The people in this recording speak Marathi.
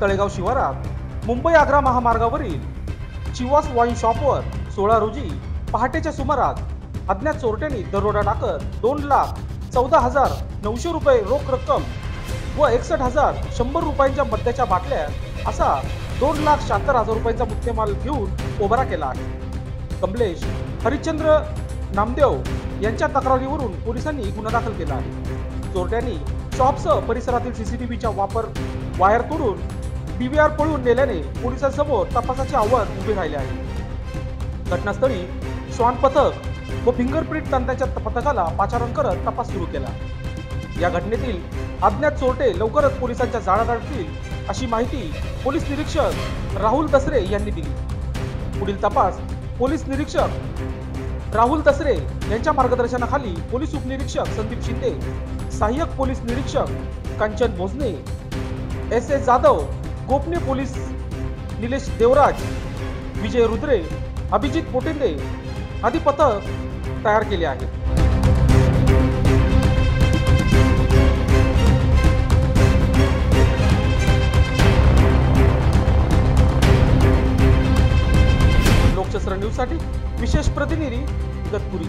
तळेगाव शिवारात मुंबई आग्रा महामार्गावरील चिवास वाईन शॉपवर 16 रोजी पहाटेच्या सुमारास अज्ञात चोरट्यांनी दरोडा टाकत 2,14,900 रुपये रोख रक्कम व 61,100 रुपयांच्या मद्याच्या बाटल्या असा 2,76,000 रुपयांचा मुद्देमाल घेऊन पोबारा केला आहे। कमलेश हरिश्चंद्र नामदेव यांच्या तक्रारीवरून पोलिसांनी गुन्हा दाखल केला आहे। चोरट्यांनी शॉपसह परिसरातील सीसीटीव्हीच्या वायर तोडून DVR पळून नेल्याने पोलिसांसमोर तपासाचे आव्हान उभे राहिले आहे। घटनास्थळी श्वान पथक व फिंगरप्रिंट तंत्राच्या पथकाला पाचारण करत तपास सुरू केला। या घटनेतील अज्ञात चोरटे लवकरच पोलिसांच्या जाळ्यात अडकतील अशी माहिती पोलीस निरीक्षक राहुल दसरे यांनी दिली। पुढील तपास पोलीस निरीक्षक राहुल दसरे यांच्या मार्गदर्शनाखाली पोलीस उपनिरीक्षक संदीप शिंदे, सहाय्यक पोलीस निरीक्षक कांचन भोसने, SS जाधव, गोपनीय पोलीस निलेश देवराज, विजय रुद्रे, अभिजित पोटेंदे आदी पथक तयार केले आहे। लोकशास्त्र न्यूज साठी विशेष प्रतिनिधी इगतपुरी।